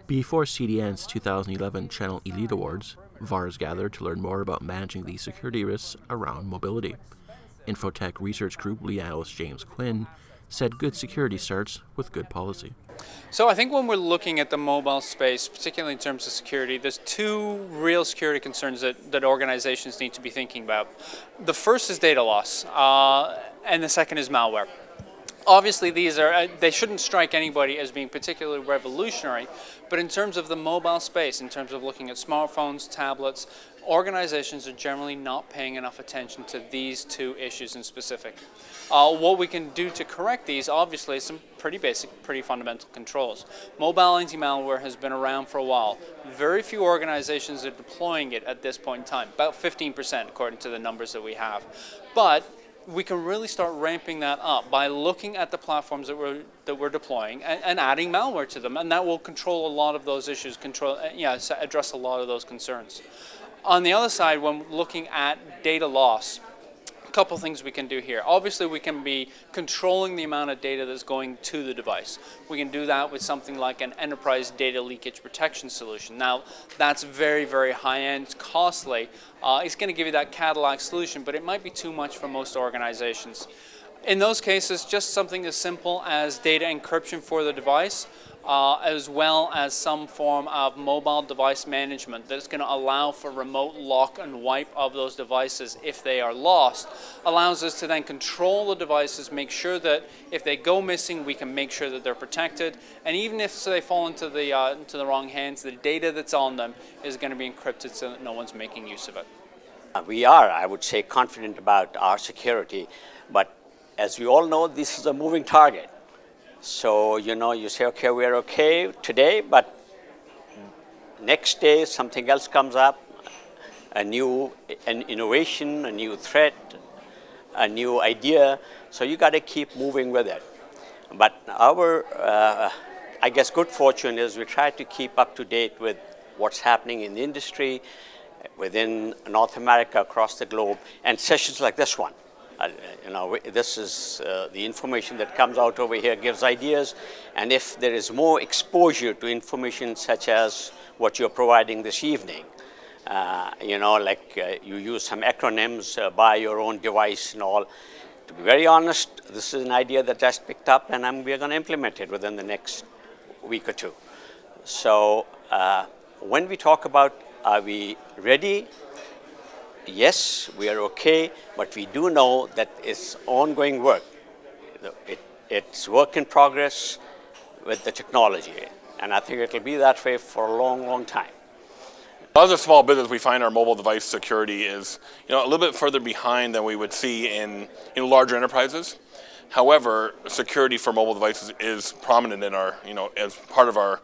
Before CDN's 2011 Channel Elite Awards, VARs gathered to learn more about managing the security risks around mobility. Infotech Research Group lead analyst James Quin said good security starts with good policy. So I think when we're looking at the mobile space, particularly in terms of security, there's two real security concerns that organizations need to be thinking about. The first is data loss, and the second is malware. Obviously, they shouldn't strike anybody as being particularly revolutionary, but in terms of the mobile space, in terms of looking at smartphones, tablets, organizations are generally not paying enough attention to these two issues in specific. What we can do to correct these, obviously, is some pretty basic, pretty fundamental controls. Mobile anti-malware has been around for a while. Very few organizations are deploying it at this point in time, about 15% according to the numbers that we have. But we can really start ramping that up by looking at the platforms that we're deploying and adding malware to them, and that will control a lot of those issues, address a lot of those concerns. On the other side, when looking at data loss, a couple things we can do here. Obviously, we can be controlling the amount of data that's going to the device. We can do that with something like an enterprise data leakage protection solution. Now, that's very, very high-end, costly. It's going to give you that Cadillac solution, but it might be too much for most organizations. In those cases, just something as simple as data encryption for the device, as well as some form of mobile device management that's going to allow for remote lock and wipe of those devices if they are lost, allows us to then control the devices, make sure that if they go missing, we can make sure that they're protected, and even if they fall into the wrong hands, the data that's on them is going to be encrypted so that no one's making use of it. We are, I would say, confident about our security, but as we all know, this is a moving target. So, you say, okay, we're okay today, but next day something else comes up, an innovation, a new threat, a new idea. So you got to keep moving with it. But our, I guess, good fortune is we try to keep up to date with what's happening in the industry, within North America, across the globe, and sessions like this one. This is the information that comes out over here gives ideas, and if there is more exposure to information such as what you're providing this evening, you use some acronyms, buy your own device and all. To be very honest, this is an idea that just picked up, and we're going to implement it within the next week or two. So when we talk about are we ready? Yes, we are okay, but we do know that it's ongoing work. It's work in progress with the technology, and I think it'll be that way for a long, long time. As a small business, we find our mobile device security is a little bit further behind than we would see in larger enterprises. However, security for mobile devices is prominent in our as part of our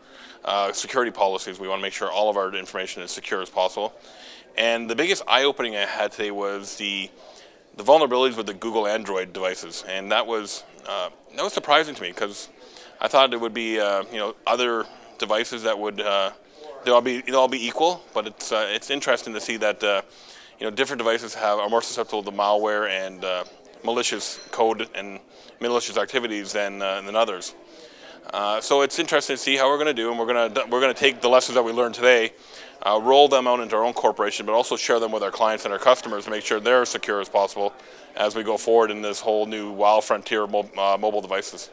security policies. We want to make sure all of our information is secure as possible. And the biggest eye-opening I had today was the vulnerabilities with the Google Android devices, and that was surprising to me because I thought it would be other devices that would they'll all be equal, but it's interesting to see that different devices are more susceptible to malware and malicious code and malicious activities than others. So it's interesting to see how we're going to do, and we're going to take the lessons that we learned today, roll them out into our own corporation, but also share them with our clients and our customers to make sure they're as secure as possible as we go forward in this whole new wild frontier of mobile devices.